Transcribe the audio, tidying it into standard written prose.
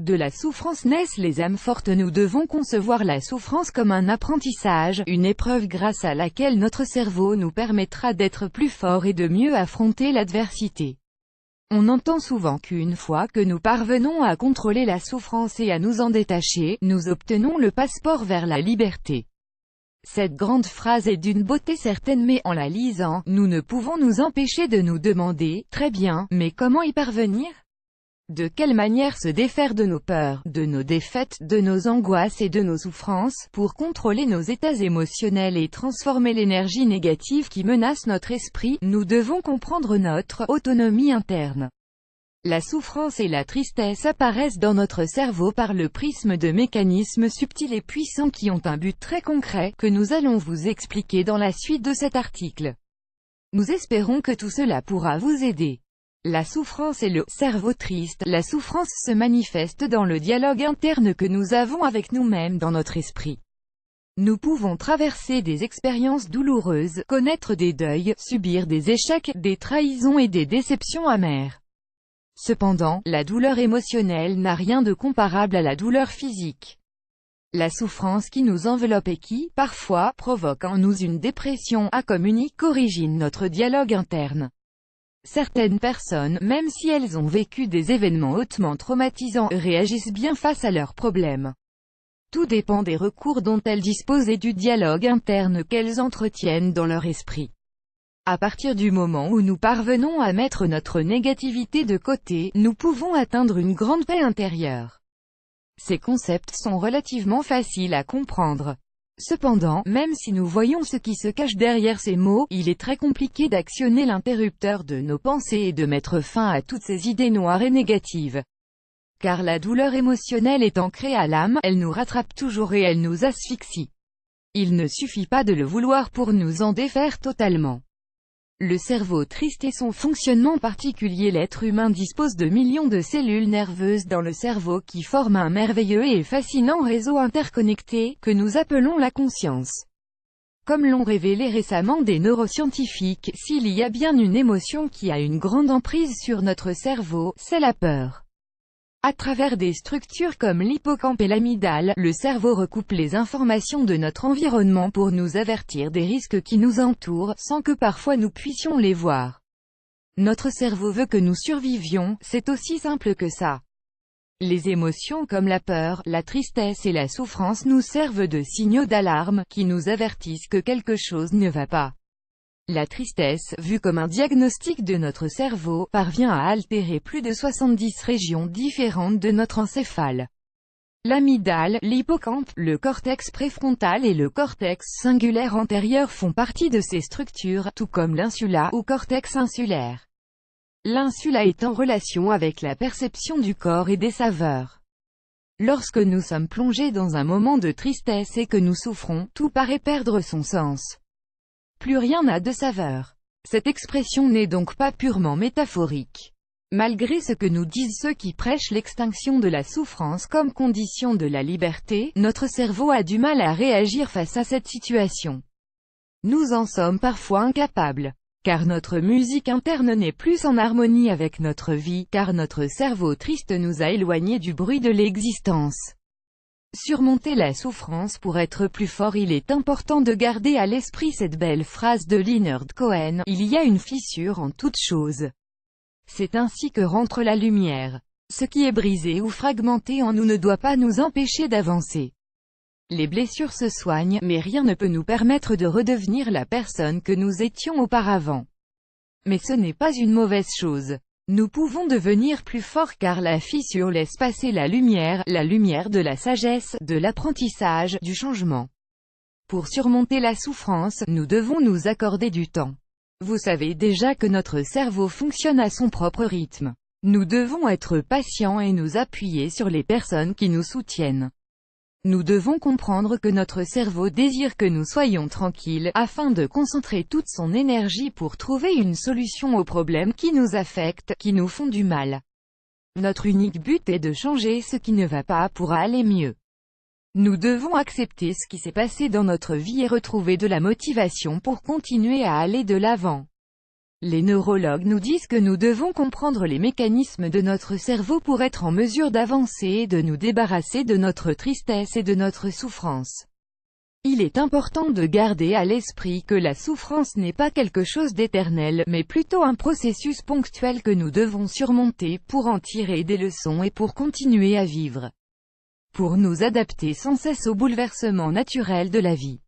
De la souffrance naissent les âmes fortes. Nous devons concevoir la souffrance comme un apprentissage, une épreuve grâce à laquelle notre cerveau nous permettra d'être plus fort et de mieux affronter l'adversité. On entend souvent qu'une fois que nous parvenons à contrôler la souffrance et à nous en détacher, nous obtenons le passeport vers la liberté. Cette grande phrase est d'une beauté certaine, mais en la lisant, nous ne pouvons nous empêcher de nous demander, très bien, mais comment y parvenir? De quelle manière se défaire de nos peurs, de nos défaites, de nos angoisses et de nos souffrances, pour contrôler nos états émotionnels et transformer l'énergie négative qui menace notre esprit? Nous devons comprendre notre autonomie interne. La souffrance et la tristesse apparaissent dans notre cerveau par le prisme de mécanismes subtils et puissants qui ont un but très concret, que nous allons vous expliquer dans la suite de cet article. Nous espérons que tout cela pourra vous aider. La souffrance et le cerveau triste. La souffrance se manifeste dans le dialogue interne que nous avons avec nous-mêmes dans notre esprit. Nous pouvons traverser des expériences douloureuses, connaître des deuils, subir des échecs, des trahisons et des déceptions amères. Cependant, la douleur émotionnelle n'a rien de comparable à la douleur physique. La souffrance qui nous enveloppe et qui, parfois, provoque en nous une dépression, a comme unique origine notre dialogue interne. Certaines personnes, même si elles ont vécu des événements hautement traumatisants, réagissent bien face à leurs problèmes. Tout dépend des recours dont elles disposent et du dialogue interne qu'elles entretiennent dans leur esprit. À partir du moment où nous parvenons à mettre notre négativité de côté, nous pouvons atteindre une grande paix intérieure. Ces concepts sont relativement faciles à comprendre. Cependant, même si nous voyons ce qui se cache derrière ces mots, il est très compliqué d'actionner l'interrupteur de nos pensées et de mettre fin à toutes ces idées noires et négatives. Car la douleur émotionnelle est ancrée à l'âme, elle nous rattrape toujours et elle nous asphyxie. Il ne suffit pas de le vouloir pour nous en défaire totalement. Le cerveau triste et son fonctionnement particulier. L'être humain dispose de millions de cellules nerveuses dans le cerveau qui forment un merveilleux et fascinant réseau interconnecté, que nous appelons la conscience. Comme l'ont révélé récemment des neuroscientifiques, s'il y a bien une émotion qui a une grande emprise sur notre cerveau, c'est la peur. À travers des structures comme l'hippocampe et l'amygdale, le cerveau recoupe les informations de notre environnement pour nous avertir des risques qui nous entourent, sans que parfois nous puissions les voir. Notre cerveau veut que nous survivions, c'est aussi simple que ça. Les émotions comme la peur, la tristesse et la souffrance nous servent de signaux d'alarme, qui nous avertissent que quelque chose ne va pas. La tristesse, vue comme un diagnostic de notre cerveau, parvient à altérer plus de 70 régions différentes de notre encéphale. L'amygdale, l'hippocampe, le cortex préfrontal et le cortex singulaire antérieur font partie de ces structures, tout comme l'insula, ou cortex insulaire. L'insula est en relation avec la perception du corps et des saveurs. Lorsque nous sommes plongés dans un moment de tristesse et que nous souffrons, tout paraît perdre son sens. Plus rien n'a de saveur. Cette expression n'est donc pas purement métaphorique. Malgré ce que nous disent ceux qui prêchent l'extinction de la souffrance comme condition de la liberté, notre cerveau a du mal à réagir face à cette situation. Nous en sommes parfois incapables. Car notre musique interne n'est plus en harmonie avec notre vie, car notre cerveau triste nous a éloignés du bruit de l'existence. Surmonter la souffrance pour être plus fort. Il est important de garder à l'esprit cette belle phrase de Leonard Cohen, « Il y a une fissure en toute chose. C'est ainsi que rentre la lumière. Ce qui est brisé ou fragmenté en nous ne doit pas nous empêcher d'avancer. Les blessures se soignent, mais rien ne peut nous permettre de redevenir la personne que nous étions auparavant. Mais ce n'est pas une mauvaise chose. Nous pouvons devenir plus forts car la fissure laisse passer la lumière de la sagesse, de l'apprentissage, du changement. Pour surmonter la souffrance, nous devons nous accorder du temps. Vous savez déjà que notre cerveau fonctionne à son propre rythme. Nous devons être patients et nous appuyer sur les personnes qui nous soutiennent. Nous devons comprendre que notre cerveau désire que nous soyons tranquilles, afin de concentrer toute son énergie pour trouver une solution aux problèmes qui nous affectent, qui nous font du mal. Notre unique but est de changer ce qui ne va pas pour aller mieux. Nous devons accepter ce qui s'est passé dans notre vie et retrouver de la motivation pour continuer à aller de l'avant. Les neurologues nous disent que nous devons comprendre les mécanismes de notre cerveau pour être en mesure d'avancer et de nous débarrasser de notre tristesse et de notre souffrance. Il est important de garder à l'esprit que la souffrance n'est pas quelque chose d'éternel, mais plutôt un processus ponctuel que nous devons surmonter pour en tirer des leçons et pour continuer à vivre. Pour nous adapter sans cesse aux bouleversements naturels de la vie.